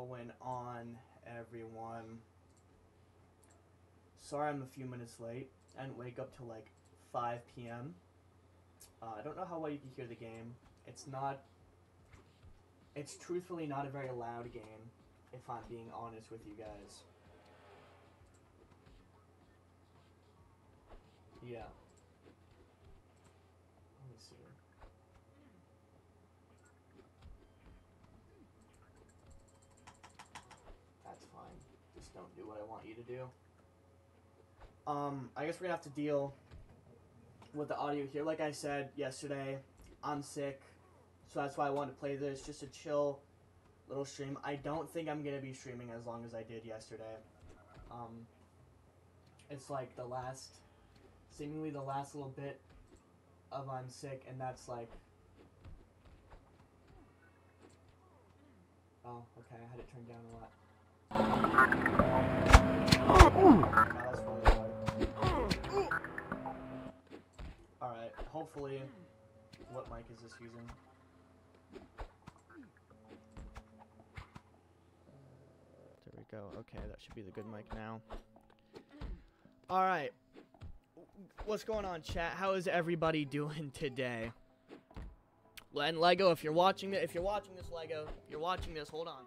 going on, everyone? Sorry I'm a few minutes late. I didn't wake up till like 5 p.m. I don't know how well you can hear the game. It's truthfully not a very loud game, if I'm being honest with you guys. Yeah. Let me see. That's fine. Just don't do what I want you to do. I guess we're gonna have to deal with the audio here. Like I said yesterday, I'm sick, so that's why I wanted to play this. Just a chill little stream. I don't think I'm gonna be streaming as long as I did yesterday. It's like seemingly the last little bit of I'm sick, and that's like, oh, okay, I had it turned down a lot. Alright, hopefully, what mic is this using? There we go. Okay, that should be the good mic now. Alright. What's going on, chat? How is everybody doing today? And Lego, if you're watching this, Lego, if you're watching this, hold on.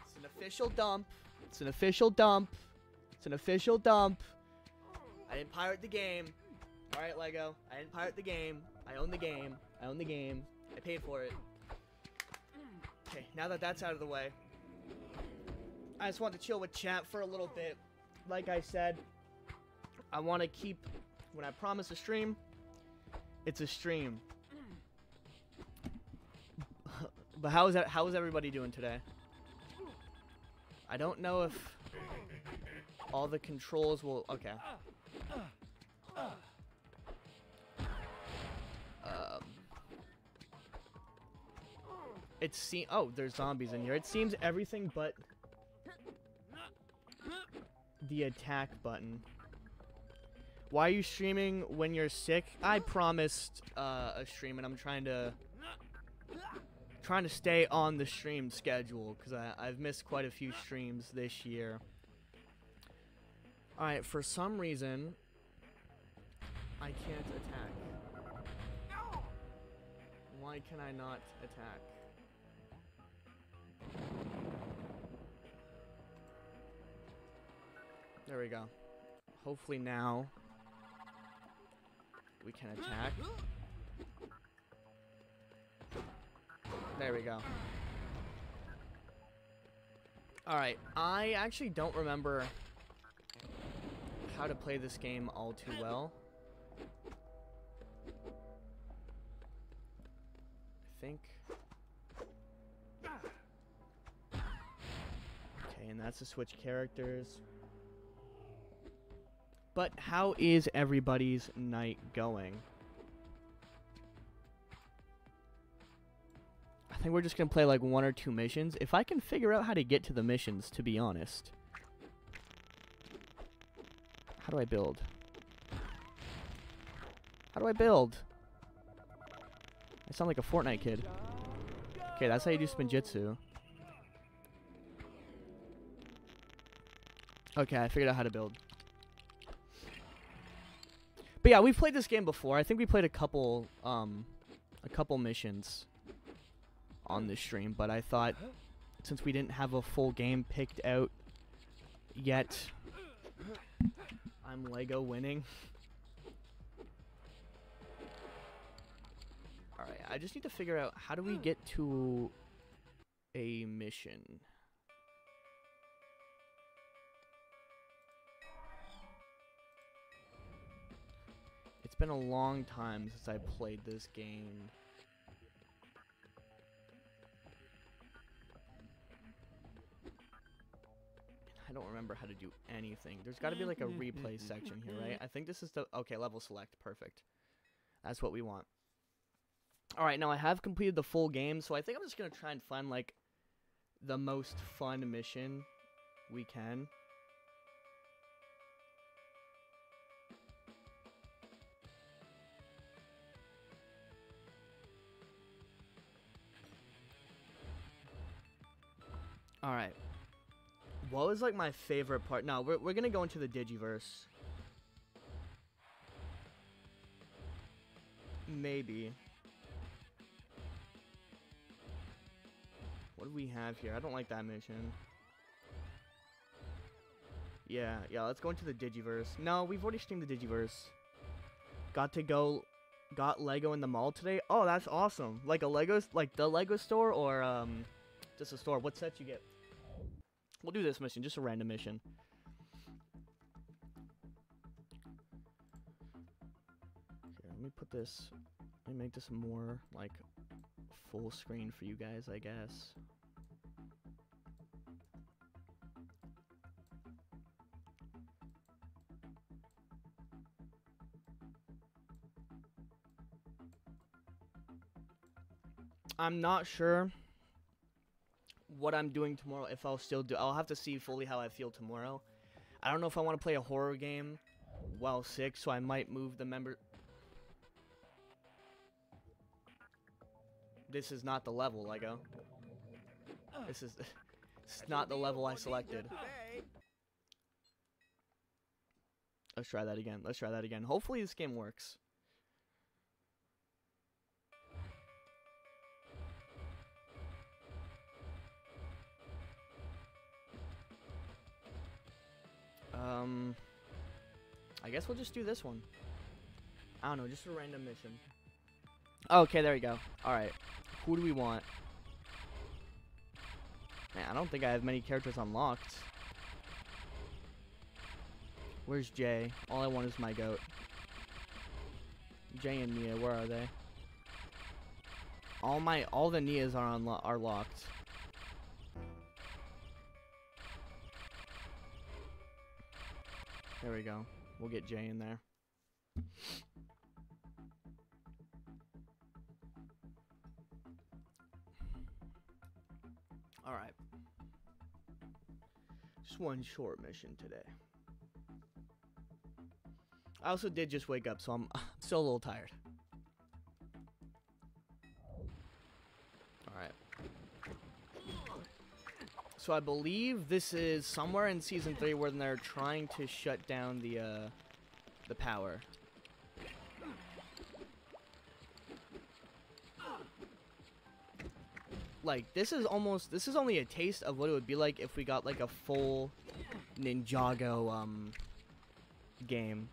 It's an official dump. It's an official dump. It's an official dump. I didn't pirate the game. Alright, Lego. I didn't pirate the game. I own the game. I own the game. I paid for it. Okay, now that that's out of the way, I just want to chill with chat for a little bit. Like I said, I want to keep, when I promise a stream, it's a stream. But how is everybody doing today? I don't know if all the controls will, okay. Oh, there's zombies in here. It seems everything but the attack button. Why are you streaming when you're sick? I promised a stream, and I'm trying to stay on the stream schedule because I've missed quite a few streams this year. All right, for some reason I can't attack. Why can I not attack? There we go. Hopefully now we can attack. There we go. Alright, I actually don't remember how to play this game all too well. I think. Okay, and that's to switch characters. But how is everybody's night going? I think we're just going to play like 1 or 2 missions. If I can figure out how to get to the missions, to be honest. How do I build? How do I build? I sound like a Fortnite kid. Okay, that's how you do spinjitzu. Okay, I figured out how to build. But yeah, we've played this game before. I think we played a couple missions on this stream, but I thought since we didn't have a full game picked out yet, I'm Lego winning. Alright, I just need to figure out how do we get to a mission. It's been a long time since I played this game. I don't remember how to do anything. There's got to be like a replay section here, right? I think this is the... Okay, level select. Perfect. That's what we want. Alright, now I have completed the full game, so I think I'm just going to try and find like the most fun mission we can. All right. What was like my favorite part? No, we're gonna go into the Digiverse. Maybe. What do we have here? I don't like that mission. Yeah, let's go into the Digiverse. No, we've already streamed the Digiverse. Got Lego in the mall today. Oh, that's awesome. Like a like the Lego store or just a store. What sets you get? We'll do this mission, just a random mission. Here, let me put this, let me make this more like full screen for you guys, I guess. I'm not sure what I'm doing tomorrow, if I'll still do. I'll have to see fully how I feel tomorrow. I don't know if I want to play a horror game while sick, so I might move the member. This is not the level, Lego. This is it's not the level I selected. Let's try that again. Let's try that again. Hopefully this game works. I guess we'll just do this one. I don't know, just a random mission. Okay, there we go. Alright. Who do we want? Man, I don't think I have many characters unlocked. Where's Jay? All I want is my goat. Jay and Nia, where are they? All the Nias are locked. There we go. We'll get Jay in there. Alright. Just one short mission today. I also did just wake up, so I'm still a little tired. Alright. So I believe this is somewhere in Season 3 where they're trying to shut down the power. Like, this is only a taste of what it would be like if we got, like, a full Ninjago, game.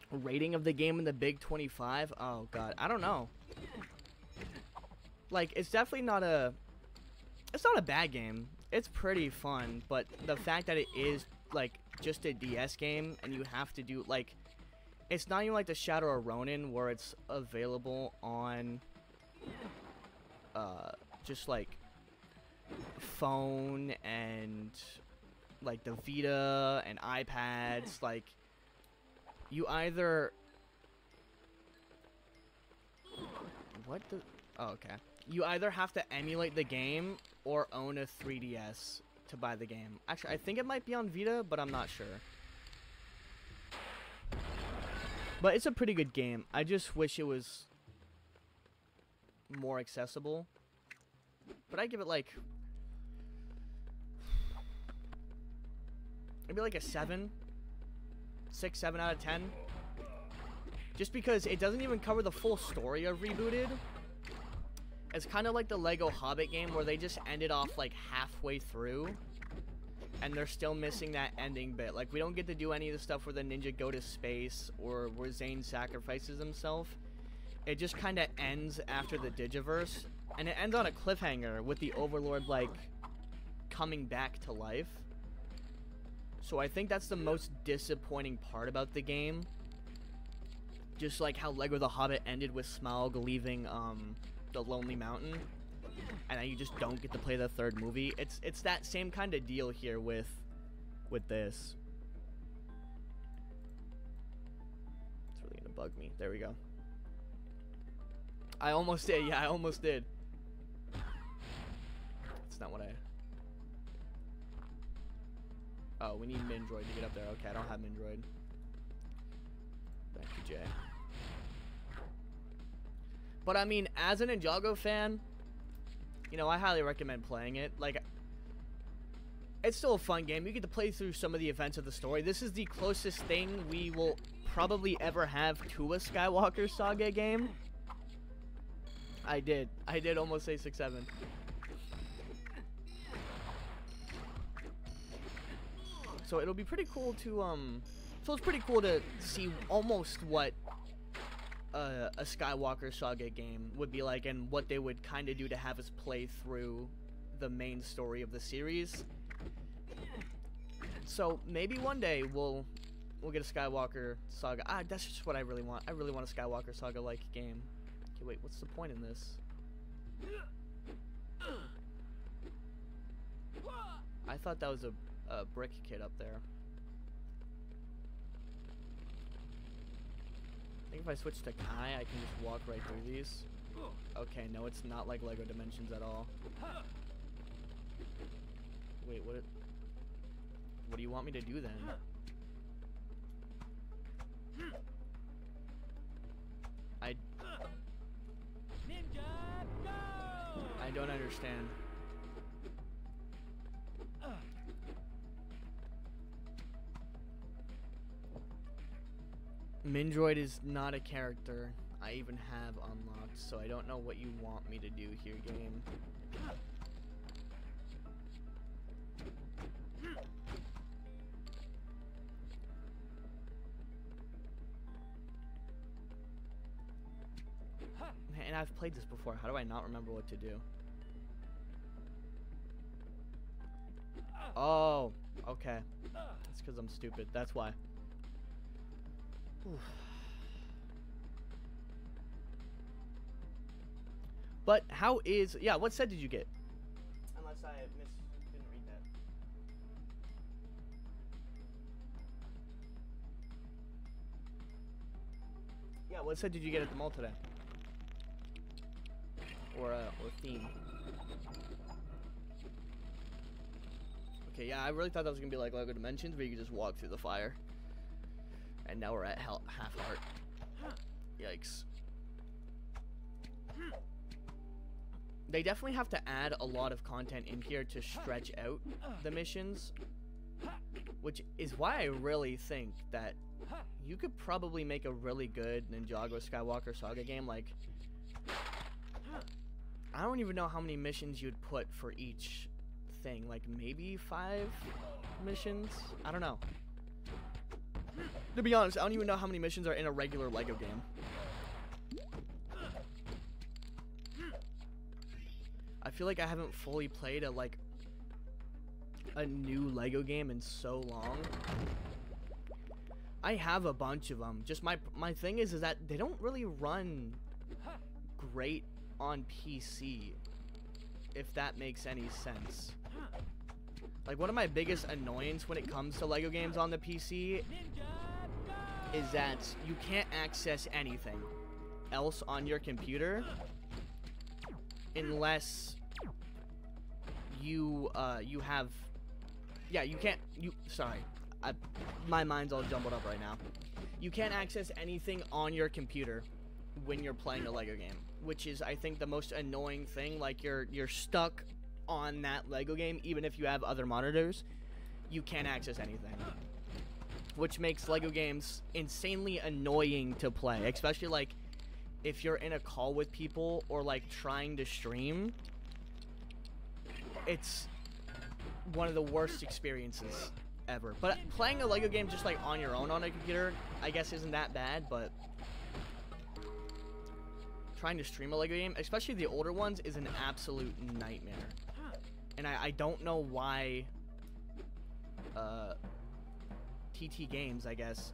Rating of the game in the Big 25? Oh, God. I don't know. Like, it's definitely not a... It's not a bad game. It's pretty fun, but the fact that it is, like, just a DS game, and you have to do, like... It's not even like the Shadow of Ronin, where it's available on... just, like... phone, and... like, the Vita, and iPads, like... You either... What the... Oh, okay. You either have to emulate the game or own a 3DS to buy the game. Actually, I think it might be on Vita, but I'm not sure. But it's a pretty good game. I just wish it was more accessible. But I give it like... maybe like a 7. 6, 7 out of 10. Just because it doesn't even cover the full story of Rebooted. It's kind of like the Lego Hobbit game where they just ended off like halfway through. And they're still missing that ending bit. Like, we don't get to do any of the stuff where the ninja go to space or where Zane sacrifices himself. It just kind of ends after the Digiverse. And it ends on a cliffhanger with the Overlord, like, coming back to life. So I think that's the most disappointing part about the game. Just like how Lego the Hobbit ended with Smaug leaving, the Lonely Mountain, and then you just don't get to play the third movie. It's that same kind of deal here with this. It's really gonna bug me. There we go. I almost did. Yeah, I almost did. That's not what I... Oh, we need Nindroid to get up there. Okay, I don't have Nindroid. Back to Jay. But I mean, as a Ninjago fan, you know, I highly recommend playing it. Like, it's still a fun game. You get to play through some of the events of the story. This is the closest thing we will probably ever have to a Skywalker Saga game. I did almost say 6-7. So it'll be pretty cool to, so it's pretty cool to see almost what a Skywalker Saga game would be like, and what they would kind of do to have us play through the main story of the series. So maybe one day we'll get a Skywalker Saga. That's just what I really want. I really want a Skywalker Saga-like game. Okay, wait, what's the point in this? I thought that was a brick kid up there. I think if I switch to Kai, I can just walk right through these. Okay, no, it's not like Lego Dimensions at all. Wait, what do you want me to do then? I don't understand. Nindroid is not a character I even have unlocked, so I don't know what you want me to do here, game. And I've played this before. How do I not remember what to do? Oh, okay. That's because I'm stupid. That's why. Oof. But how is... Yeah, what set did you get? Unless I didn't read that. Yeah, what set did you get at the mall today? Or theme? Okay, yeah, I really thought that was gonna be like Lego Dimensions, where you could just walk through the fire. And now we're at half heart. Yikes. They definitely have to add a lot of content in here to stretch out the missions. Which is why I really think that you could probably make a really good Ninjago Skywalker Saga game. Like, I don't even know how many missions you'd put for each thing. Like, maybe 5 missions? I don't know. To be honest, I don't even know how many missions are in a regular Lego game. I feel like I haven't fully played a new Lego game in so long. I have a bunch of them. Just my thing is that they don't really run great on PC, if that makes any sense. Like, one of my biggest annoyances when it comes to Lego games on the PC is that you can't access anything else on your computer unless you have... Yeah, you can't... Sorry. My mind's all jumbled up right now. You can't access anything on your computer when you're playing a Lego game, which is, I think, the most annoying thing. Like, you're stuck on that Lego game, even if you have other monitors. You can't access anything, which makes Lego games insanely annoying to play, especially, like, if you're in a call with people or, like, trying to stream. It's one of the worst experiences ever. But playing a Lego game just, like, on your own on a computer, I guess isn't that bad, but trying to stream a Lego game, especially the older ones, is an absolute nightmare. And I don't know why TT Games, I guess,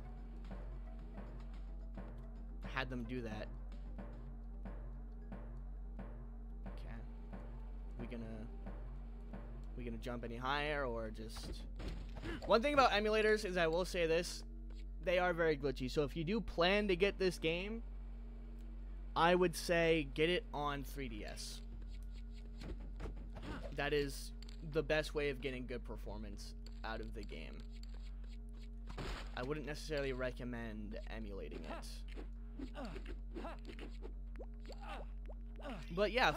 had them do that. Okay. We gonna jump any higher, or just... One thing about emulators is, I will say this, they are very glitchy. So if you do plan to get this game, I would say get it on 3DS. That is the best way of getting good performance out of the game. I wouldn't necessarily recommend emulating it. But yeah,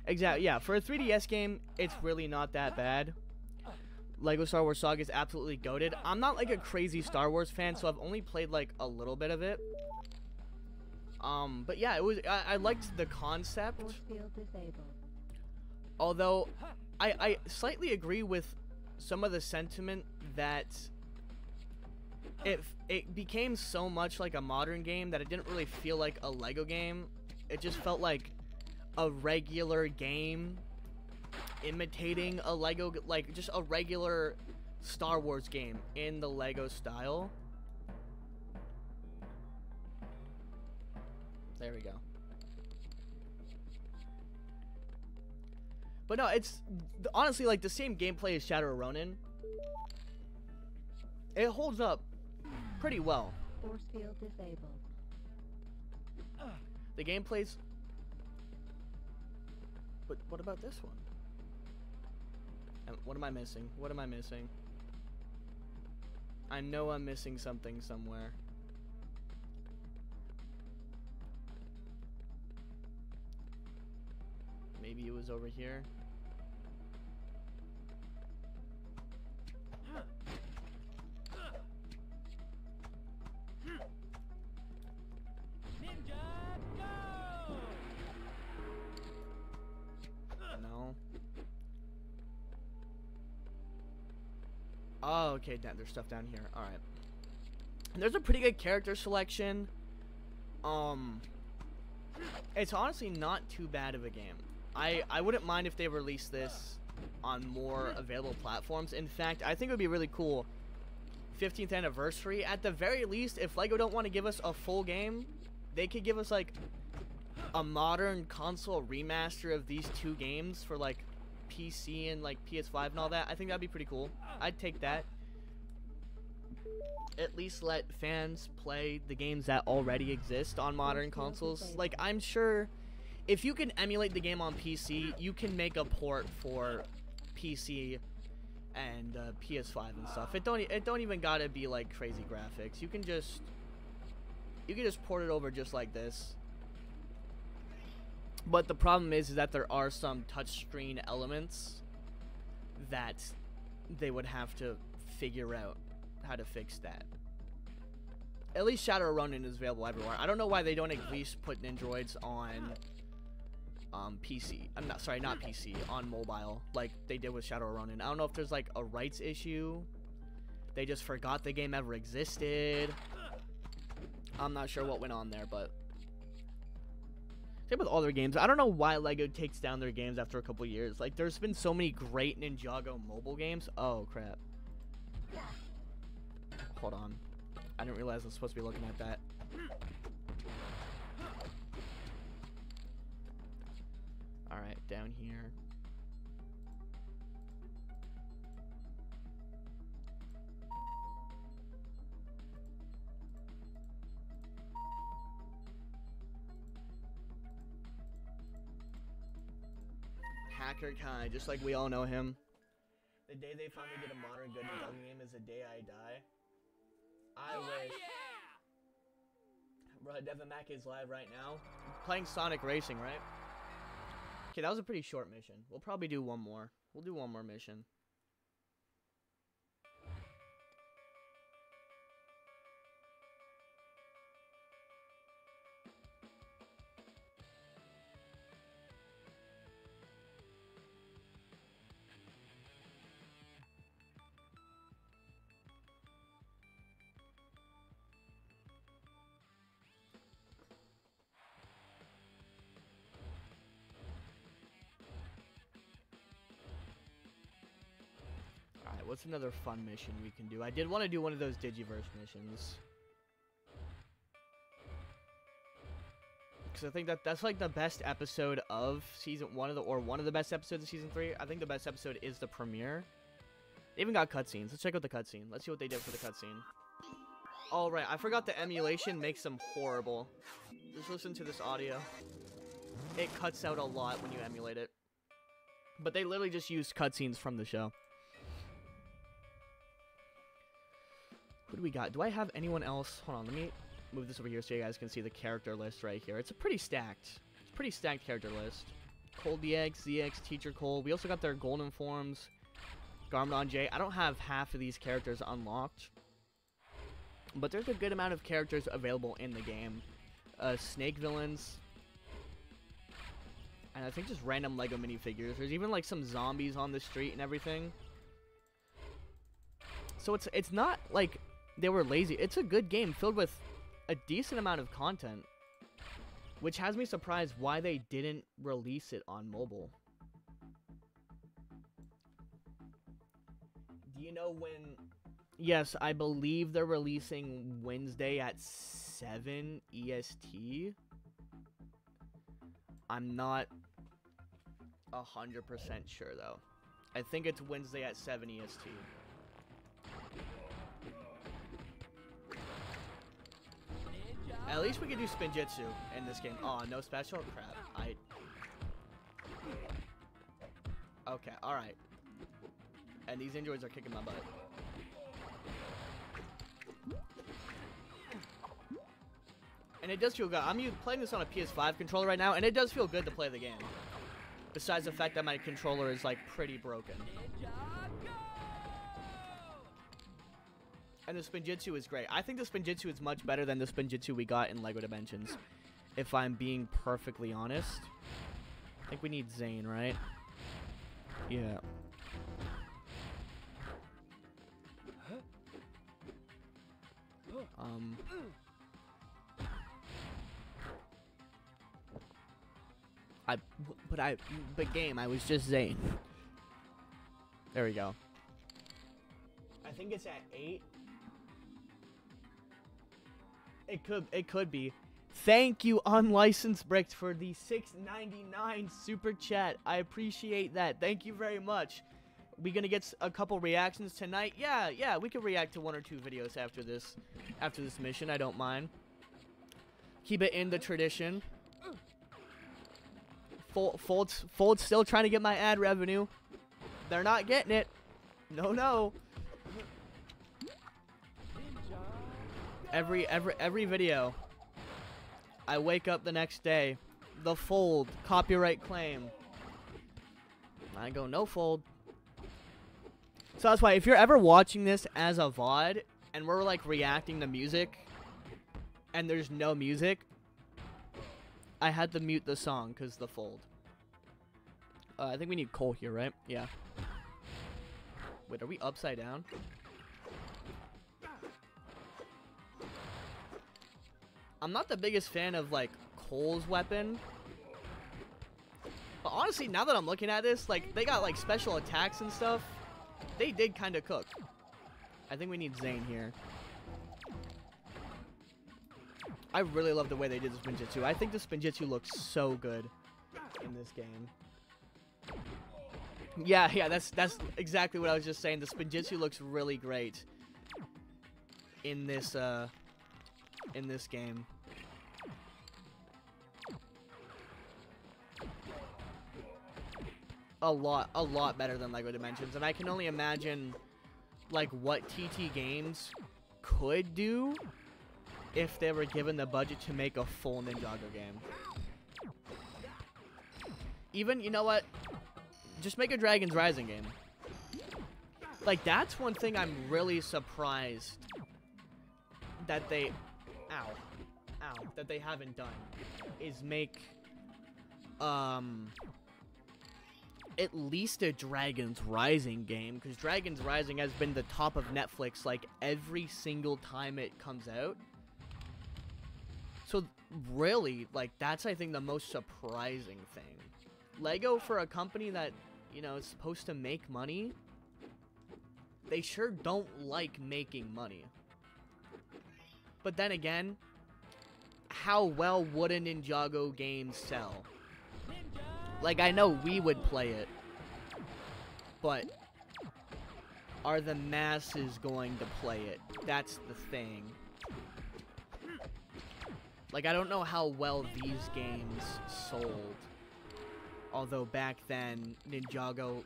Exactly, yeah. For a 3DS game, it's really not that bad. Lego Star Wars Saga is absolutely goated. I'm not like a crazy Star Wars fan, so I've only played like a little bit of it. But yeah, it was. I liked the concept. Although, I slightly agree with some of the sentiment that it became so much like a modern game that it didn't really feel like a Lego game. It just felt like a regular game imitating a Lego, like just a regular Star Wars game in the Lego style. There we go. But no, it's honestly like the same gameplay as Shadow of Ronin. It holds up pretty well. Force field disabled. The gameplay's... But what about this one? What am I missing? What am I missing? I know I'm missing something somewhere. Maybe it was over here. No. Oh, okay, there's stuff down here. Alright. And there's a pretty good character selection. It's honestly not too bad of a game. I wouldn't mind if they released this on more available platforms. In fact, I think it would be really cool. 15th anniversary. At the very least, if LEGO don't want to give us a full game, they could give us like a modern console remaster of these two games for like PC and like PS5 and all that. I think that'd be pretty cool. I'd take that. At least let fans play the games that already exist on modern consoles. Like, I'm sure if you can emulate the game on PC, you can make a port for PC and PS5 and stuff. It don't even gotta be like crazy graphics. You can just port it over just like this. But the problem is that there are some touchscreen elements that they would have to figure out how to fix that. At least Shadow of Ronin is available everywhere. I don't know why they don't at least put Nindroids on PC. I'm not sorry, not PC, on mobile, like they did with Shadow of Ronin. I don't know if there's like a rights issue. They just forgot the game ever existed. I'm not sure what went on there, but same with all their games. I don't know why LEGO takes down their games after a couple years. Like, there's been so many great Ninjago mobile games. Oh, crap. Hold on. I didn't realize I was supposed to be looking at that. Alright, down here. Hacker Kai, just like we all know him. The day they finally get a modern good Ninjago game is the day I die. I wish. Bro, Devin Mack is live right now. Playing Sonic Racing, right? Okay, that was a pretty short mission. We'll probably do one more. We'll do one more mission. What's another fun mission we can do? I did want to do one of those Digiverse missions. Because I think that's like the best episode of season 1 or one of the best episodes of season 3. I think the best episode is the premiere. They even got cutscenes. Let's check out the cutscene. Let's see what they did for the cutscene. Oh, right. I forgot the emulation makes them horrible. Just listen to this audio. It cuts out a lot when you emulate it. But they literally just used cutscenes from the show. Who do we got? Do I have anyone else? Hold on, let me move this over here so you guys can see the character list right here. It's a pretty stacked character list. Cole DX, ZX, Teacher Cole. We also got their golden forms. Garmadork J. I don't have half of these characters unlocked. But there's a good amount of characters available in the game. Snake villains. And I think just random Lego minifigures. There's even like some zombies on the street and everything. So it's not like they were lazy. It's a good game filled with a decent amount of content. Which has me surprised why they didn't release it on mobile. Do you know when... Yes, I believe they're releasing Wednesday at 7 EST. I'm not 100% sure, though. I think it's Wednesday at 7 EST. At least we can do Spinjitzu in this game. Oh, no special? Crap. Okay, alright. And these androids are kicking my butt. And it does feel good. I'm playing this on a PS5 controller right now, and it does feel good to play the game. Besides the fact that my controller is, like, pretty broken. And the Spinjitzu is great. I think the Spinjitzu is much better than the Spinjitzu we got in LEGO Dimensions. If I'm being perfectly honest. I think we need Zane, right? Yeah. But game, I was just Zane. There we go. I think it's at 8. It could be. Thank you, Unlicensed Bricks, for the $6.99 super chat. I appreciate that. Thank you very much. We gonna get a couple reactions tonight? Yeah, we can react to 1 or 2 videos after this mission. I don't mind. Keep it in the tradition. Fold's still trying to get my ad revenue. They're not getting it. No. Every video, I wake up the next day, the Fold copyright claim. I go no Fold. So that's why if you're ever watching this as a VOD and we're like reacting to music and there's no music, I had to mute the song because the Fold. I think we need Cole here, right? Yeah. Wait, are we upside down? I'm not the biggest fan of, like, Cole's weapon. But honestly, now that I'm looking at this, like, they got, like, special attacks and stuff. They did kind of cook. I think we need Zane here. I really love the way they did the Spinjitzu. I think the Spinjitzu looks so good in this game. Yeah, that's exactly what I was just saying. The Spinjitzu looks really great in this game. A lot better than LEGO Dimensions, and I can only imagine like what TT Games could do if they were given the budget to make a full Ninjago game. Even, you know what? Just make a Dragon's Rising game. Like, that's one thing I'm really surprised that they... that they haven't done. Is make... at least a Dragon's Rising game. Because Dragon's Rising has been the top of Netflix, like, every single time it comes out. So, really, like, that's, I think, the most surprising thing. LEGO, for a company that, you know, is supposed to make money, they sure don't like making money. But then again, how well would a Ninjago game sell? Like, I know we would play it, but are the masses going to play it? That's the thing. Like, I don't know how well these games sold. Although back then, Ninjago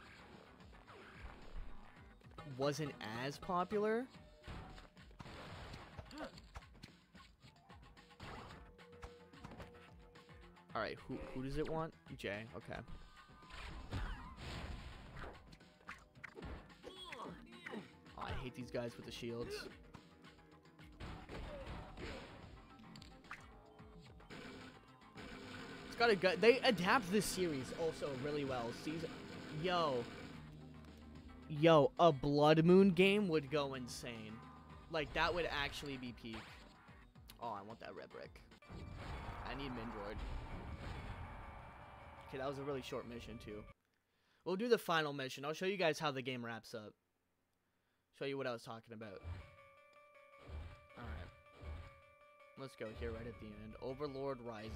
wasn't as popular. Alright, who does it want? Jay, okay. Oh, I hate these guys with the shields. It's got a gut. They adapt this series also really well. Yo, a Blood Moon game would go insane. Like, that would actually be peak. Oh, I want that red brick. I need Nindroid. Okay, that was a really short mission, too. We'll do the final mission. I'll show you guys how the game wraps up. Show you what I was talking about. Alright. Let's go here right at the end. Overlord Rising.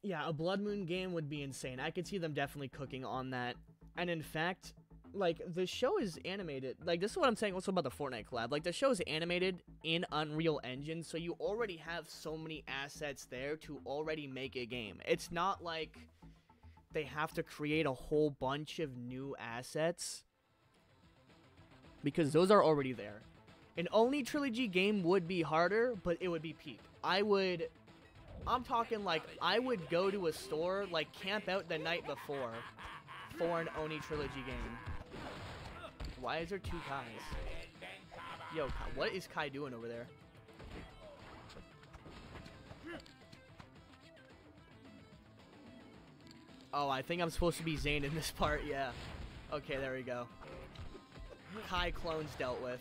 Yeah, a Blood Moon game would be insane. I could see them definitely cooking on that. And in fact, like, the show is animated. Like, this is what I'm saying also about the Fortnite collab. Like, the show is animated in Unreal Engine, so you already have so many assets there to already make a game. It's not like they have to create a whole bunch of new assets, because those are already there. An Only Trilogy game would be harder, but it would be peak. I'm talking like, I would go to a store, like, camp out the night before for an Oni Trilogy game. Why is there two Kais? Yo, what is Kai doing over there? Oh, I think I'm supposed to be Zane in this part, yeah. Okay, there we go. Kai clones dealt with.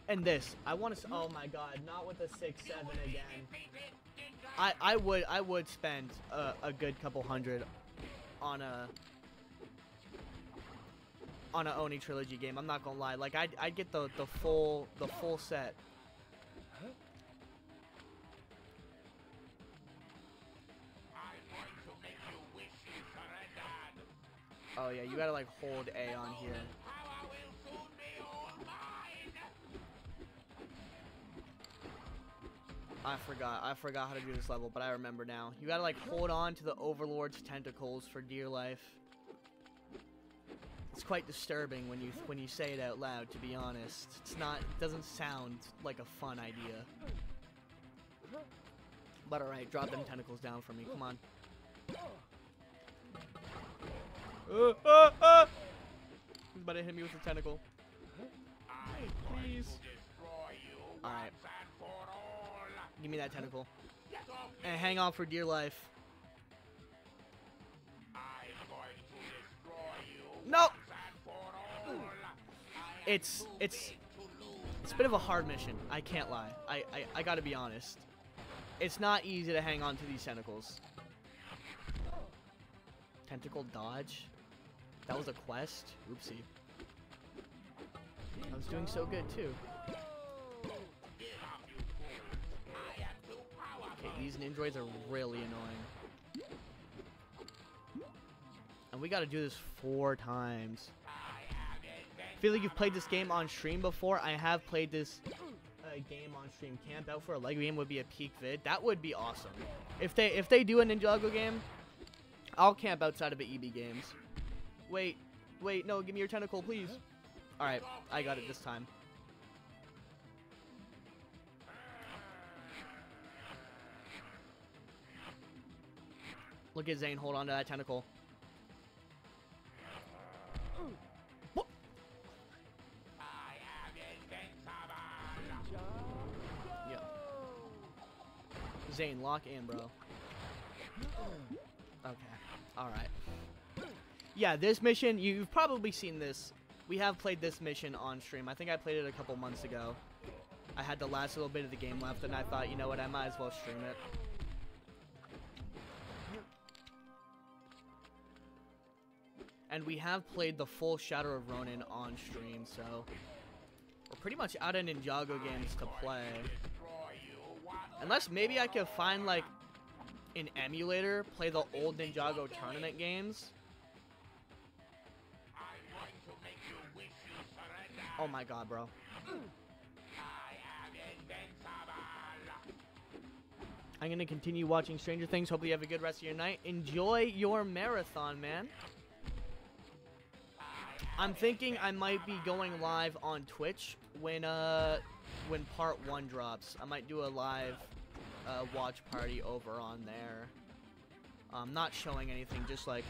And this, I want to. Oh my God, not with the 6-7 again. I would spend a good couple hundred on a Oni Trilogy game. I'm not gonna lie. Like, I'd get the full set. Oh yeah, you gotta like hold A on here. I forgot how to do this level, but I remember now. You gotta like hold on to the Overlord's tentacles for dear life. It's quite disturbing when you say it out loud, to be honest. It doesn't sound like a fun idea. But alright, drop them tentacles down for me, come on. He's about to hit me with a tentacle. Please. Alright. Give me that tentacle. And hang on for dear life. No! It's a bit of a hard mission. I can't lie. I gotta be honest. It's not easy to hang on to these tentacles. Tentacle dodge? That was a quest? Oopsie. I was doing so good too. Okay, these Nindroids are really annoying. And we gotta do this 4 times. I feel like you've played this game on stream before. I have played this game on stream. Camp out for a Lego game would be a peak vid. That would be awesome. If they do a Ninjago game, I'll camp outside of the EB games. Wait, no, give me your tentacle, please. Alright, I got it this time. Look at Zane hold on to that tentacle. Yeah. Zane, lock in, bro. Okay. Alright. Yeah, this mission, you've probably seen this. We have played this mission on stream. I think I played it a couple months ago. I had the last little bit of the game left, and I thought, you know what, I might as well stream it. And we have played the full Shadow of Ronin on stream, so we're pretty much out of Ninjago games to play. Unless maybe I could find, like, an emulator, play the old Ninjago tournament games. Oh my God, bro. I'm gonna continue watching Stranger Things. Hopefully you have a good rest of your night. Enjoy your marathon, man. I'm thinking I might be going live on Twitch when part 1 drops. I might do a live watch party over on there. I'm not showing anything, just like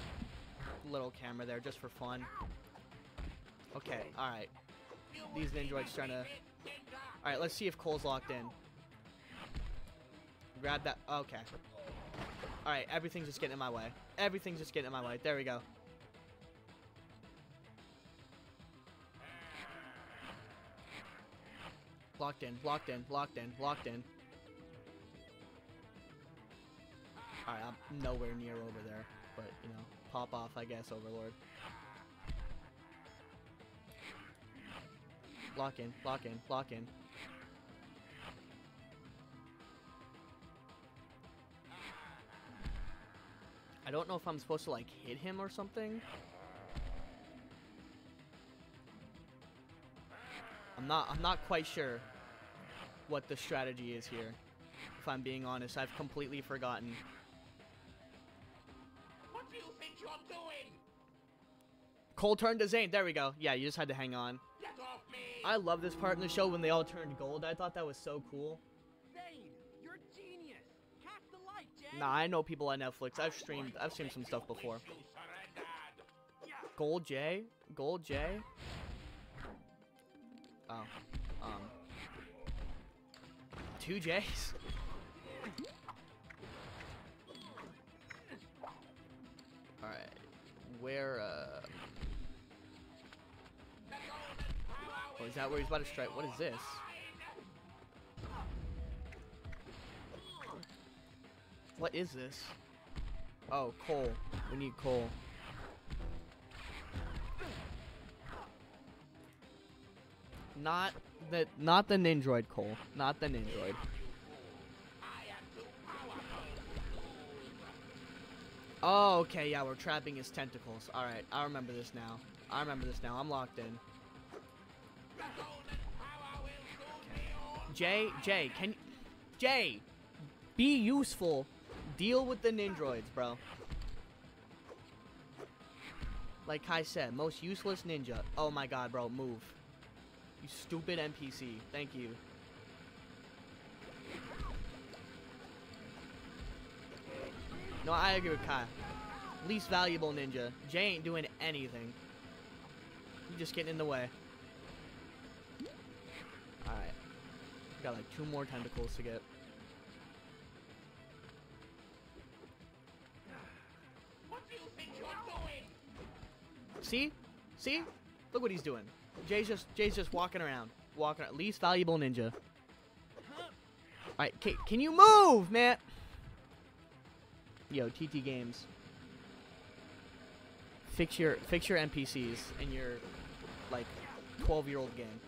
little camera there, just for fun. Okay, alright. These Nindroids trying to... Alright, let's see if Cole's locked in. Grab that. Okay. Alright, everything's just getting in my way. Everything's just getting in my way. There we go. Locked in, locked in, locked in, locked in. Alright, I'm nowhere near over there. But, you know, pop off, I guess, Overlord. Lock in, lock in, lock in. I don't know if I'm supposed to, like, hit him or something. I'm not quite sure what the strategy is here. If I'm being honest, I've completely forgotten. What do you think you're doing? Cole turned to Zane. There we go. Yeah, you just had to hang on. Get off me! I love this part in the show when they all turned gold. I thought that was so cool. Zane, you're a genius. Catch the light, Jay. Nah, I know people on Netflix. I've seen some stuff before. Gold J? Gold J? Oh. 2 J's? Alright. Where, Oh, is that where he's about to strike? What is this? What is this? Oh, Cole. We need Cole. Not the Nindroid Cole. Not the Nindroid. Oh, okay, yeah, we're trapping his tentacles. Alright, I remember this now. I remember this now. I'm locked in. Jay, Jay, be useful. Deal with the Nindroids, bro. Like Kai said, most useless ninja. Oh my god, bro, move. You stupid NPC. Thank you. No, I agree with Kai. Least valuable ninja. Jay ain't doing anything. You're just getting in the way. Alright. Got like 2 more tentacles to get. What do you think you're doing? See? See? Look what he's doing. Jay's just walking around. Least valuable ninja. Alright, can you move, man? Yo, TT Games. Fix your NPCs in your, like, 12-year-old game.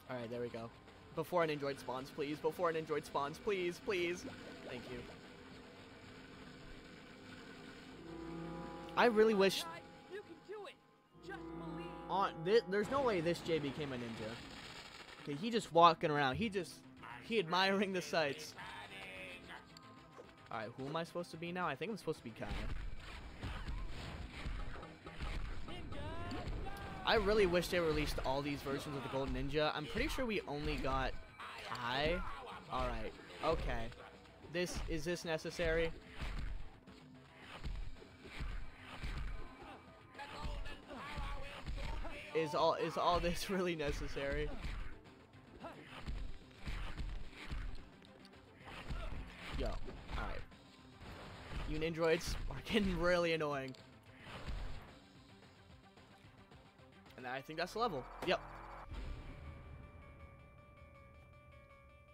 Alright, there we go. Before an Nindroid spawns, please. Before an Nindroid spawns, please, please. Thank you. I really wish... You can do it. Just believe. There's no way this Jay became a ninja. Okay, he just walking around. He admiring the sights. Alright, who am I supposed to be now? I think I'm supposed to be Kai. I really wish they released all these versions of the Golden Ninja. I'm pretty sure we only got Kai. Alright, okay. Is this necessary? Is all this really necessary? Yo, alright. You Nindroids are getting really annoying. And I think that's the level. Yep.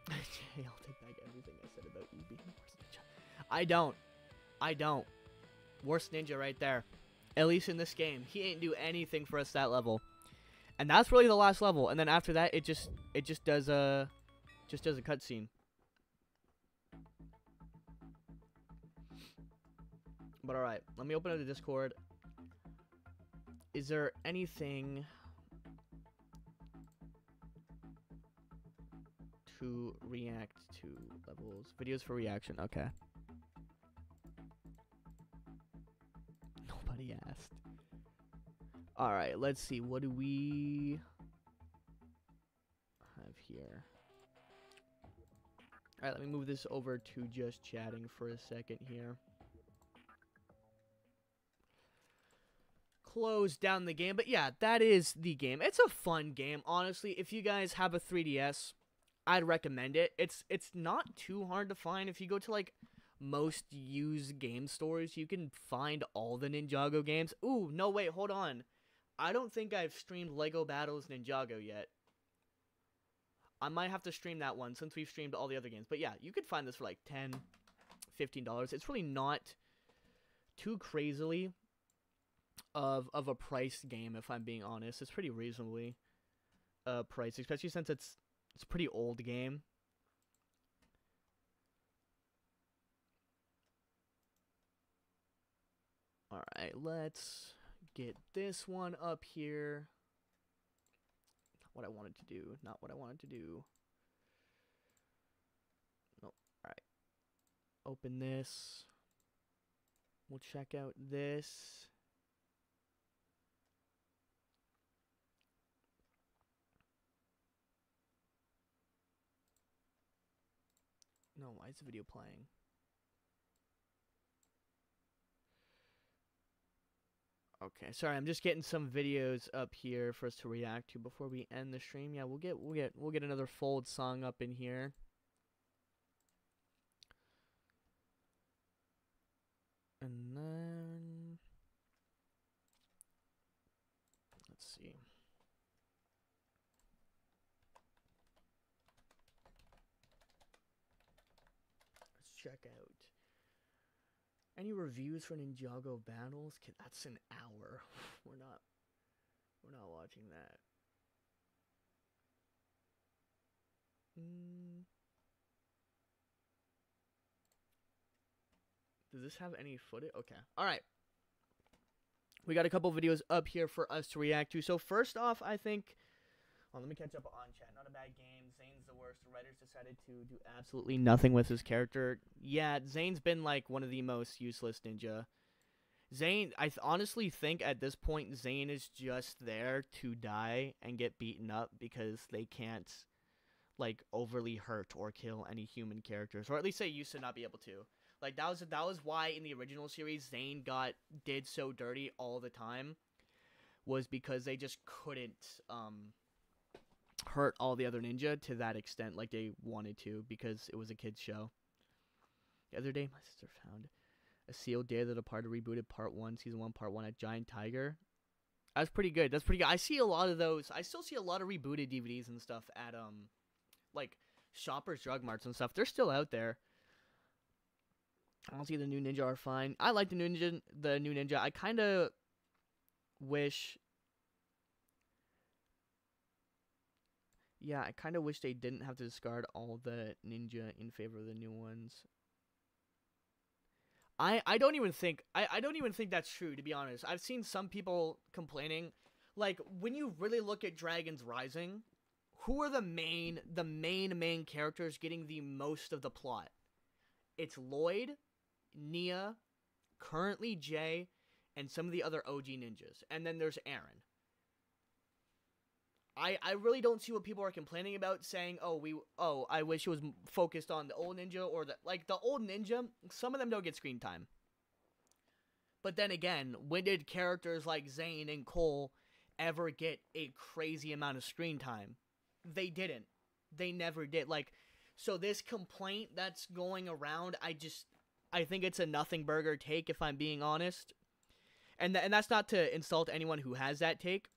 Jay, I'll take back everything I said about you being worst ninja. I don't. Worst ninja right there. At least in this game. He ain't do anything for us that level. And that's really the last level. And then after that, it just does a cutscene. But alright, let me open up the Discord. Is there anything to react to levels? Videos for reaction, okay. fast. Alright, let's see. What do we have here? Alright, let me move this over to just chatting for a second here. Close down the game. But yeah, that is the game. It's a fun game, honestly. If you guys have a 3DS, I'd recommend it. It's not too hard to find. If you go to, like, most used game stores, you can find all the Ninjago games. Ooh, no, wait, hold on. I don't think I've streamed Lego Battles Ninjago yet. I might have to stream that one since we've streamed all the other games. But yeah, you could find this for like $10, $15. It's really not too crazily of a price game, if I'm being honest. It's pretty reasonably priced, especially since it's a pretty old game. Alright, let's get this one up here. Not what I wanted to do. Not what I wanted to do. Nope. Alright. Open this. We'll check out this. No, why is the video playing? Okay, sorry, I'm just getting some videos up here for us to react to before we end the stream. Yeah, we'll get another Fold song up in here. And then let's see. Let's check out. Any reviews for Ninjago Battles? That's an hour. We're not watching that. Does this have any footage? Okay. Alright. We got a couple videos up here for us to react to. So first off, I think... Oh, let me catch up on chat. Not a bad game. Zane's the worst. The writers decided to do absolutely nothing with his character. Yeah, Zane's been like one of the most useless ninja. Zane, I honestly think at this point Zane is just there to die and get beaten up because they can't like overly hurt or kill any human characters, or at least they used to not be able to. Like that was why in the original series Zane did so dirty all the time, was because they just couldn't hurt all the other ninja to that extent like they wanted to, because it was a kids show. The other day my sister found a sealed Day of the Departed rebooted part 1, season 1, part 1 at Giant Tiger. That's pretty good. That's pretty good. I see a lot of those. I still see a lot of rebooted DVDs and stuff at like Shoppers Drug Marts and stuff. They're still out there. Honestly, the new Ninja are fine. I like the new Ninja. I kind of wish... Yeah, I kind of wish they didn't have to discard all the Ninja in favor of the new ones. I don't even think that's true, to be honest. I've seen some people complaining, like, when you really look at Dragons Rising, who are the main characters getting the most of the plot? It's Lloyd, Nia, currently Jay, and some of the other OG ninjas. And then there's Aaron. I really don't see what people are complaining about, saying, I wish it was focused on the old ninja, or the old ninja, some of them don't get screen time. But then again, when did characters like Zane and Cole ever get a crazy amount of screen time? They didn't. They never did. Like, so this complaint that's going around, I think it's a nothing burger take, if I'm being honest. And that's not to insult anyone who has that take.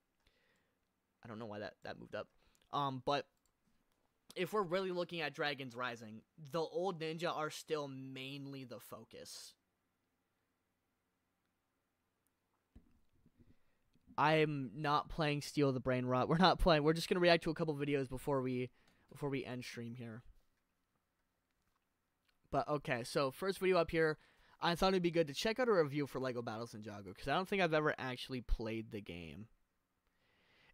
I don't know why that moved up. But if we're really looking at Dragons Rising, the old ninja are still mainly the focus. I'm not playing Steal the Brain Rot. We're not playing. We're just gonna react to a couple videos before we end stream here. But okay, so first video up here, I thought it'd be good to check out a review for Lego Battles Ninjago, because I don't think I've ever actually played the game.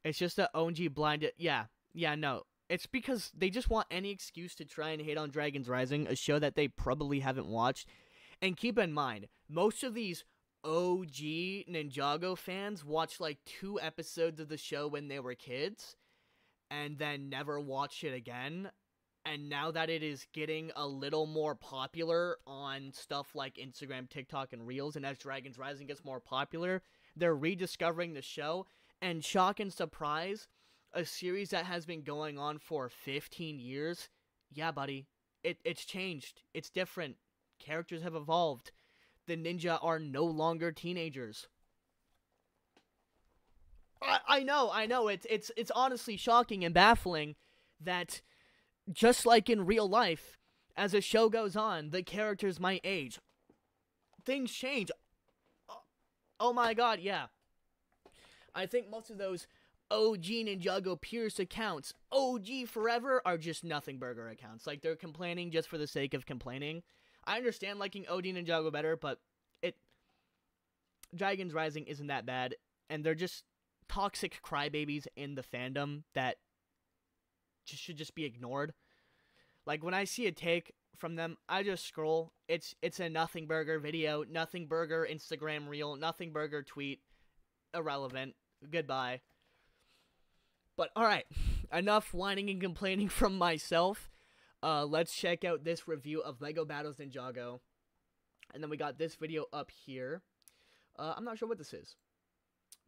It's just that OG blinded. Yeah, no. It's because they just want any excuse to try and hate on Dragons Rising, a show that they probably haven't watched. And keep in mind, most of these OG Ninjago fans watched like 2 episodes of the show when they were kids and then never watched it again. And now that it is getting a little more popular on stuff like Instagram, TikTok, and Reels, and as Dragons Rising gets more popular, they're rediscovering the show. And shock and surprise, a series that has been going on for 15 years, yeah, buddy, it's changed. It's different. Characters have evolved. The ninja are no longer teenagers. I know. It's honestly shocking and baffling that just like in real life, as a show goes on, the characters might age. Things change. Oh my god, yeah. I think most of those OG Ninjago Pierce accounts, OG forever, are just nothing burger accounts. Like, they're complaining just for the sake of complaining. I understand liking OG Ninjago better, but Dragons Rising isn't that bad, and they're just toxic crybabies in the fandom that should just be ignored. Like, when I see a take from them, I just scroll. It's a nothing burger video, nothing burger Instagram reel, nothing burger tweet. Irrelevant. Goodbye. But alright, enough whining and complaining from myself. Let's check out this review of LEGO Battles Ninjago. And then we got this video up here. I'm not sure what this is.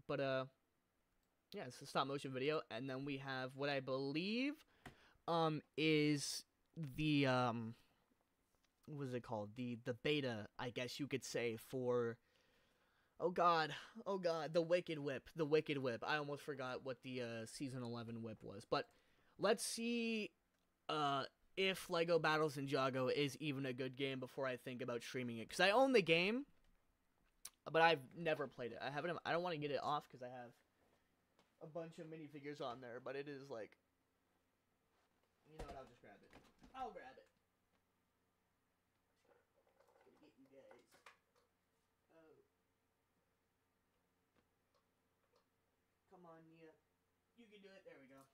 But, yeah, it's a stop motion video. And then we have what I believe is the, what was it called? The beta, I guess you could say, for, oh god, the Wicked Whip. The Wicked Whip. I almost forgot what the Season 11 whip was. But let's see if LEGO Battles Ninjago is even a good game before I think about streaming it. Because I own the game, but I've never played it. I don't want to get it off because I have a bunch of minifigures on there, but it is like, you know what, I'll just grab it. I'll grab it. Gonna get you guys. Oh. Come on, Nia. You can do it. There we go.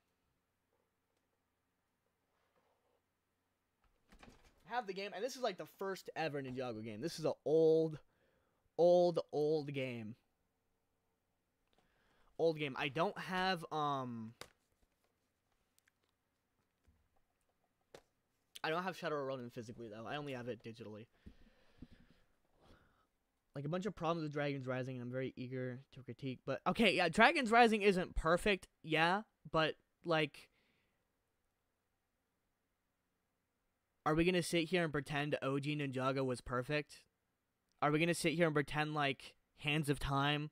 I have the game, and this is like the first ever Ninjago game. This is an old game. Old game. I don't have, I don't have Shadow Ronin physically, though. I only have it digitally. Like, a bunch of problems with Dragons Rising, and I'm very eager to critique. But, okay, yeah, Dragons Rising isn't perfect, yeah, but, like, are we gonna sit here and pretend OG Ninjago was perfect? Are we gonna sit here and pretend like Hands of Time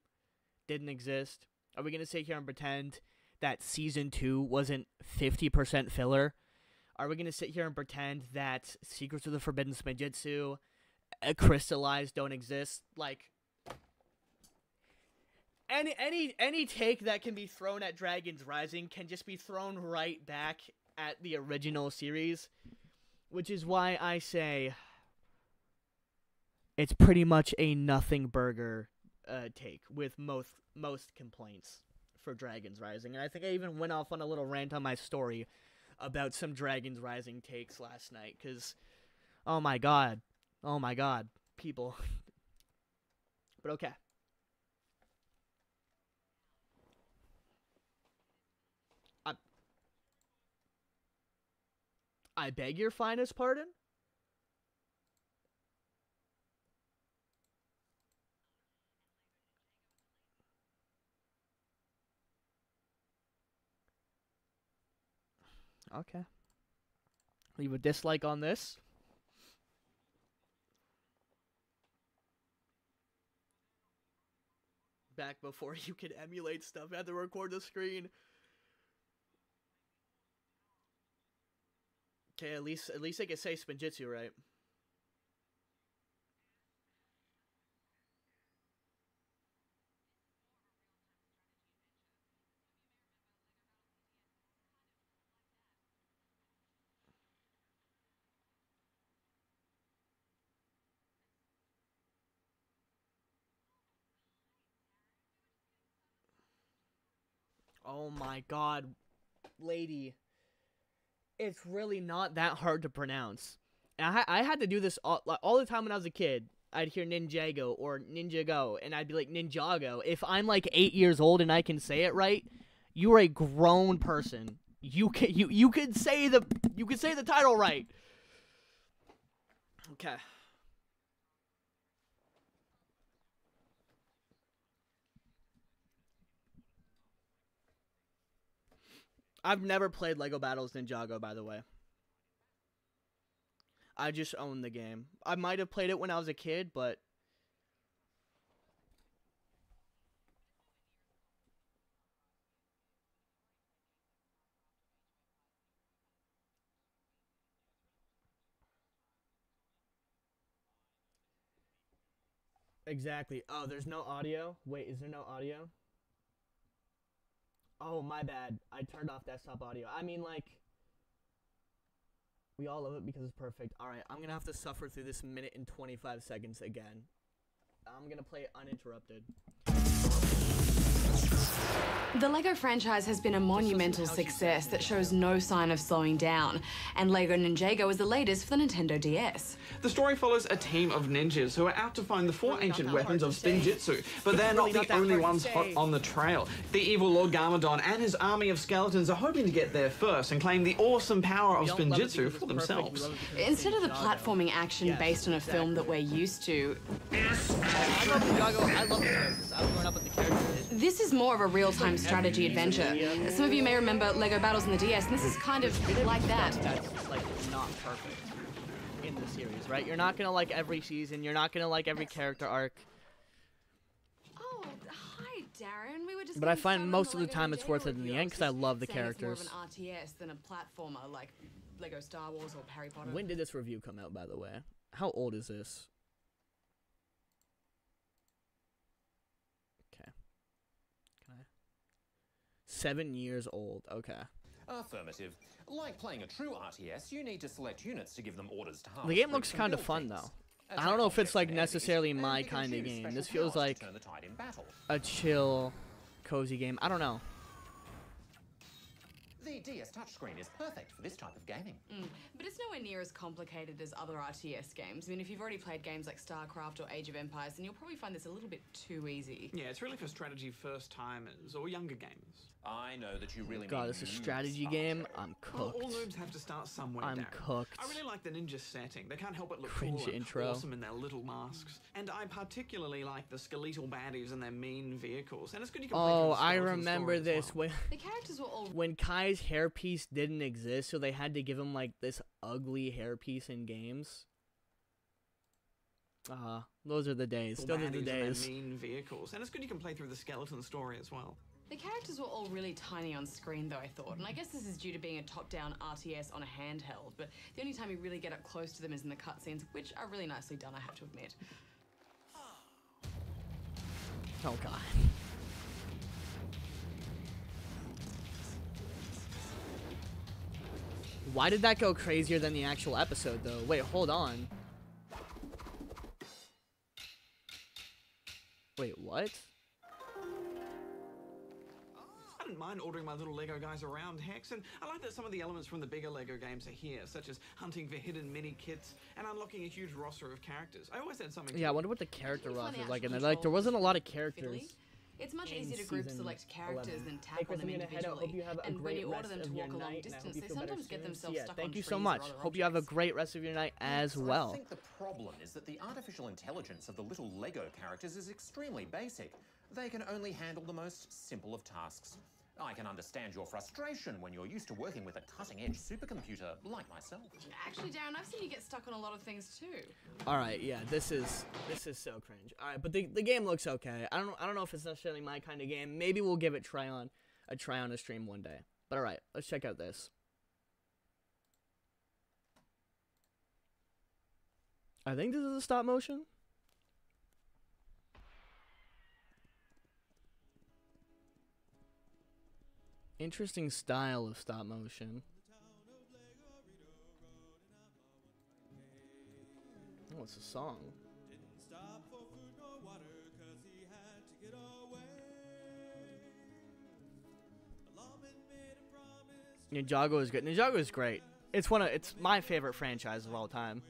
didn't exist? Are we gonna sit here and pretend that Season 2 wasn't 50% filler? Are we gonna sit here and pretend that Secrets of the Forbidden Spinjitzu, Crystallized don't exist? Like, any take that can be thrown at Dragons Rising can just be thrown right back at the original series, which is why I say it's pretty much a nothing burger take with most complaints for Dragons Rising. And I think I even went off on a little rant on my story about some Dragons Rising takes last night, because, oh my god, people. But okay. I beg your finest pardon? Okay. Leave a dislike on this. Back before you could emulate stuff, I had to record the screen. Okay, at least I can say Spinjitzu, right? Oh my god, lady. It's really not that hard to pronounce. And I had to do this all the time when I was a kid. I'd hear Ninjago or Ninjago, and I'd be like, Ninjago. If I'm like 8 years old and I can say it right, you are a grown person. You could say the title right. Okay. I've never played Lego Battles Ninjago, by the way. I just own the game. I might have played it when I was a kid, but... Exactly. Oh, there's no audio? Wait, is there no audio? Oh, my bad. I turned off desktop audio. I mean, like... We all love it because it's perfect. Alright, I'm gonna have to suffer through this minute and 25 seconds again. I'm gonna play it uninterrupted. The LEGO franchise has been a monumental success that shows no sign of slowing down, and LEGO Ninjago is the latest for the Nintendo DS. The story follows a team of ninjas who are out to find the four ancient weapons of Spinjitzu, but they're not the only ones hot on the trail. The evil Lord Garmadork and his army of skeletons are hoping to get there first and claim the awesome power of Spinjitzu for themselves. Instead of the platforming action based on a film that we're used to, I love Ninjago. I love the characters. I was growing up with the characters. this is more of a real-time strategy adventure. Some of you may remember LEGO Battles on the DS, and this is kind of like that. That's like not perfect in the series, right? You're not gonna like every season. You're not gonna like every character arc. Oh, hi, Darren. We were just. But I find most of the time it's worth it in the end because I love the characters. It's more of an RTS than a platformer like LEGO Star Wars or Harry Potter. When did this review come out, by the way? How old is this? Okay. Can I? 7 years old. Okay. Affirmative. Like playing a true RTS, you need to select units to give them orders to harvest. The game looks kind of fun, though. I don't know if it's like necessarily my kind of game. This feels like a chill, cozy game. I don't know. The DS touchscreen is perfect for this type of gaming. But it's nowhere near as complicated as other RTS games. I mean, if you've already played games like StarCraft or Age of Empires, then you'll probably find this a little bit too easy. Yeah, it's really for strategy first-timers or younger gamers. I know that you really God, need it's a new strategy Star game. Trek. I'm Well, cooked. all noobs have to start somewhere, I'm Darren. cooked. I really like the ninja setting. They can't help but look Cringe cool and intro. awesome in their little masks. And I particularly like the skeletal baddies and their mean vehicles. And it's good you can play through Oh, the I skeleton remember story as this. well. The characters were all When Kai's hairpiece didn't exist, so they had to give him like this ugly hairpiece in games. Those are the days. Those are the baddies and days. their mean vehicles. And it's good you can play through the skeleton story as well. The characters were all really tiny on screen, though, I thought. And I guess this is due to being a top-down RTS on a handheld, but the only time you really get up close to them is in the cutscenes, which are really nicely done, I have to admit. Oh, God. Why did that go crazier than the actual episode, though? Wait, hold on. Wait, what? I don't mind ordering my little Lego guys around, Hex, and I like that some of the elements from the bigger Lego games are here, such as hunting for hidden mini-kits and unlocking a huge roster of characters. I always had something Yeah, I wonder what the character roster is like, and like there wasn't a lot of characters. It's much in easier to group season select characters 11. than Hey, tap on Chris, them I'm gonna head out. Hope you individually. have a And when great you order rest them of to your walk a long night, and I hope distance, you they feel better sometimes get soon. themselves Yeah, stuck thank on you so trees or much. other Hope you have a objects. great rest of your night as well. I think the problem is that the artificial intelligence of the little Lego characters is extremely basic. They can only handle the most simple of tasks. I can understand your frustration when you're used to working with a cutting-edge supercomputer like myself. Actually, Darren, I've seen you get stuck on a lot of things too. All right, yeah, this is so cringe. All right, but the game looks okay. I don't know if it's necessarily my kind of game. Maybe we'll give it a try on a stream one day. But all right, let's check out this. I think this is a stop motion. Interesting style of stop motion. Oh, it's a song. Ninjago is good. Ninjago is great. It's my favorite franchise of all time.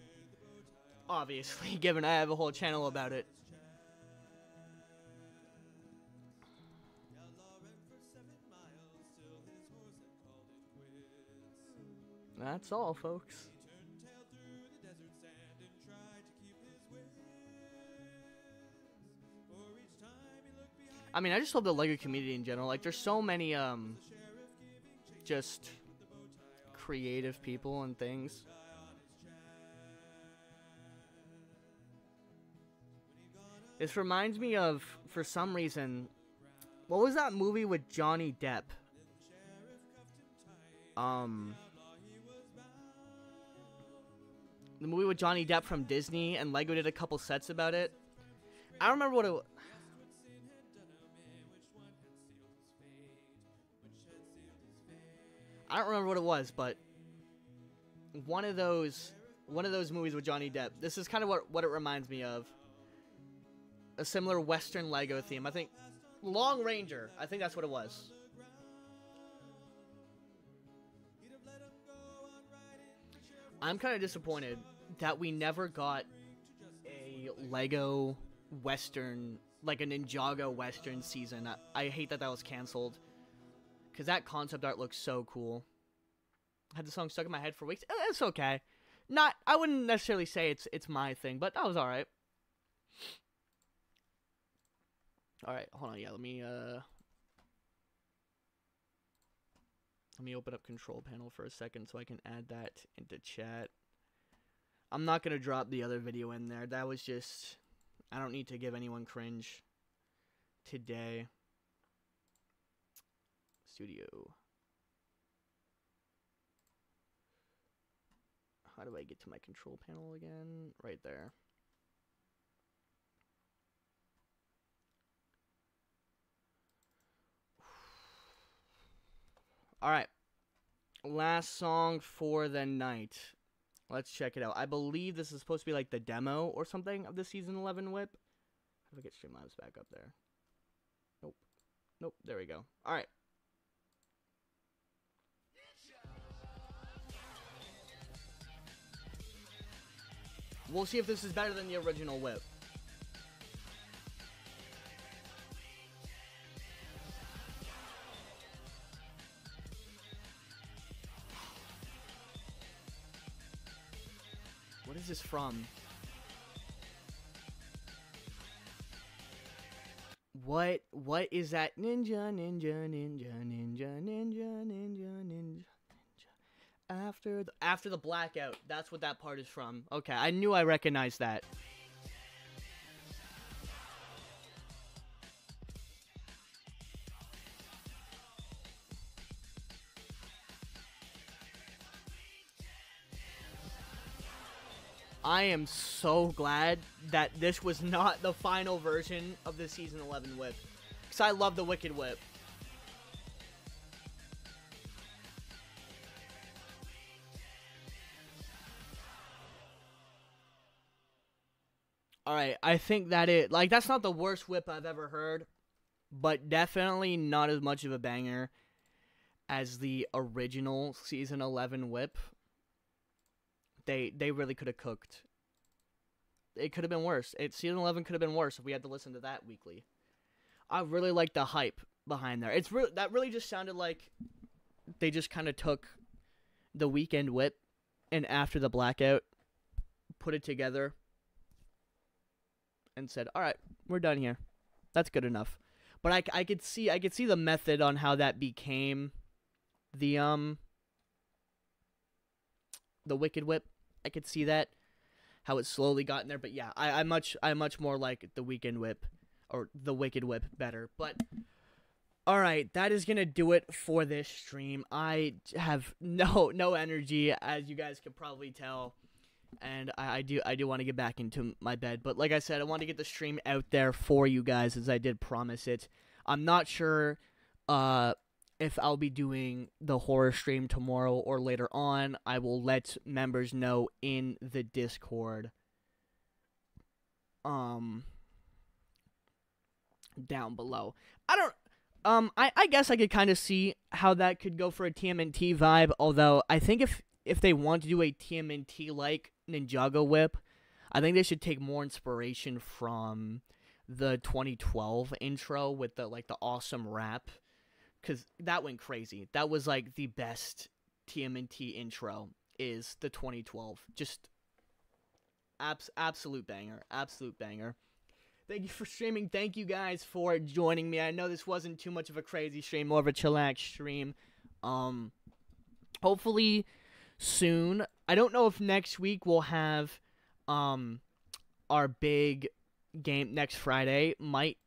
obviously, given I have a whole channel about it. That's all, folks. I mean, I just love the LEGO community in general. Like, there's so many, just creative people and things. This reminds me of, for some reason, what was that movie with Johnny Depp? The movie with Johnny Depp from Disney, and LEGO did a couple sets about it. I don't remember what it was. I don't remember what it was, but one of those movies with Johnny Depp. This is kind of what it reminds me of. A similar Western LEGO theme. I think Long Ranger. I think that's what it was. I'm kind of disappointed that we never got a LEGO Western, like a Ninjago Western season. I hate that was canceled. Because that concept art looks so cool. I had the song stuck in my head for weeks. It's okay. I wouldn't necessarily say it's my thing, but that was alright. Alright, hold on, yeah, let me open up control panel for a second so I can add that into chat. I'm not gonna drop the other video in there. That was just, I don't need to give anyone cringe today. Studio. How do I get to my control panel again? Right there. Alright. Last song for the night. Let's check it out. I believe this is supposed to be like the demo or something of the Season 11 whip. How do I get Streamlabs back up there? Nope. Nope. There we go. Alright. We'll see if this is better than the original whip. What is this from? What is that? Ninja, ninja, ninja, ninja, ninja, ninja, ninja. After the blackout. That's what that part is from. Okay, I knew I recognized that. I am so glad that this was not the final version of the Season 11 whip. Because I love the Wicked Whip. Alright, I think that that's not the worst whip I've ever heard, but definitely not as much of a banger as the original Season 11 whip. They really could have cooked. It could have been worse. Season 11 could have been worse if we had to listen to that weekly. I really like the hype behind there. That really just sounded like they just kind of took the weekend whip and after the blackout, put it together, and said, "All right, we're done here. That's good enough." But I could see the method on how that became the Wicked Whip. I could see that, how it slowly got in there. But yeah, I much more like the Weekend Whip or the Wicked Whip better. But all right, that is gonna do it for this stream. I have no energy, as you guys could probably tell. And I do want to get back into my bed. But like I said, I want to get the stream out there for you guys, as I did promise it. I'm not sure if I'll be doing the horror stream tomorrow or later on. I will let members know in the Discord down below. I guess I could kind of see how that could go for a TMNT vibe, although I think if they want to do a TMNT like Ninjago whip, I think they should take more inspiration from the 2012 intro with the awesome rap, because that went crazy. That was like the best TMNT intro is the 2012. Just absolute banger. Absolute banger. Thank you for streaming. Thank you guys for joining me. I know this wasn't too much of a crazy stream, more of a chillax stream. Hopefully soon. I don't know if next week we'll have our big game next Friday.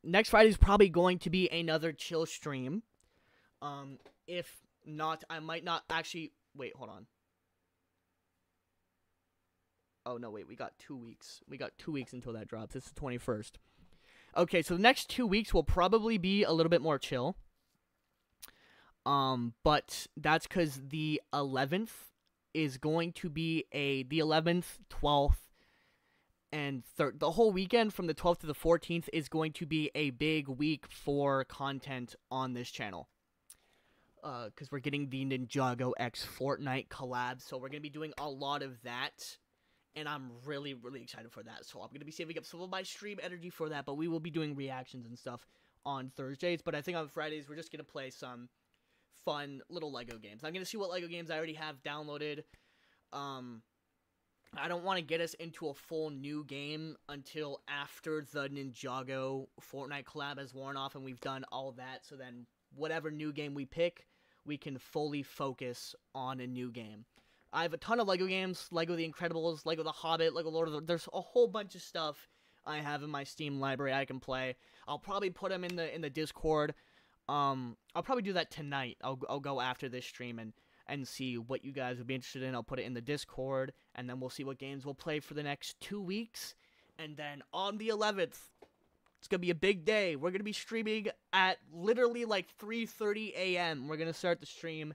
Next Friday is probably going to be another chill stream. If not, I might not actually wait, hold on. Oh no, wait, we got 2 weeks. We got 2 weeks until that drops. It's the 21st. Okay, so the next 2 weeks will probably be a little bit more chill. But that's because the 11th is going to be the 11th, 12th, and 3rd. The whole weekend from the 12th to the 14th is going to be a big week for content on this channel. Because we're getting the Ninjago X Fortnite collab, so we're going to be doing a lot of that. And I'm really, really excited for that. So I'm going to be saving up some of my stream energy for that. But we will be doing reactions and stuff on Thursdays. But I think on Fridays, we're just going to play some fun little LEGO games. I'm going to see what LEGO games I already have downloaded. I don't want to get us into a full new game until after the Ninjago Fortnite collab has worn off and we've done all that. So then whatever new game we pick, we can fully focus on a new game. I have a ton of LEGO games, LEGO The Incredibles, LEGO The Hobbit, LEGO Lord of the... There's a whole bunch of stuff I have in my Steam library I can play. I'll probably put them in the Discord. I'll probably do that tonight. I'll go after this stream and see what you guys would be interested in. I'll put it in the Discord, and then we'll see what games we'll play for the next 2 weeks. And then on the 11th, it's going to be a big day. We're going to be streaming at literally like 3:30 a.m. We're going to start the stream.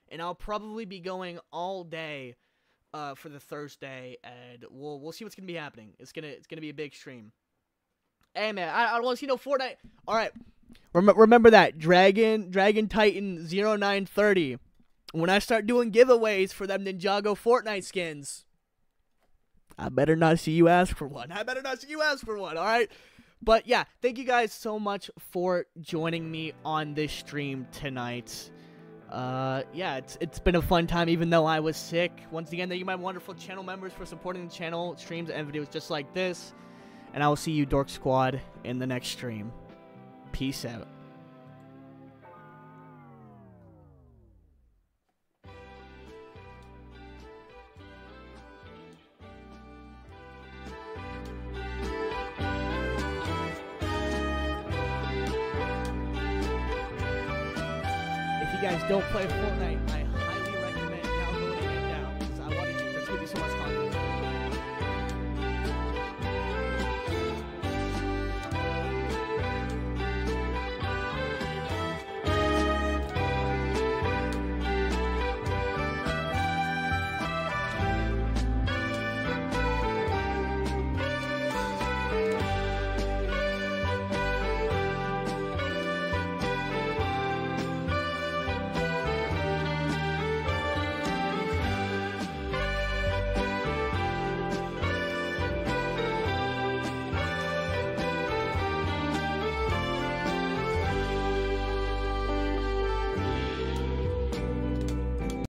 And I'll probably be going all day for the Thursday, and we'll see what's gonna be happening. It's gonna be a big stream. Hey man, I don't want to see no Fortnite. All right, remember that Dragon Titan 0930. When I start doing giveaways for them Ninjago Fortnite skins, I better not see you ask for one. All right. But yeah, thank you guys so much for joining me on this stream tonight. Yeah, it's been a fun time even though I was sick. Once again, thank you my wonderful channel members for supporting the channel, streams, and videos just like this. And I will see you, Dork Squad, in the next stream. Peace out. If you guys don't play Fortnite,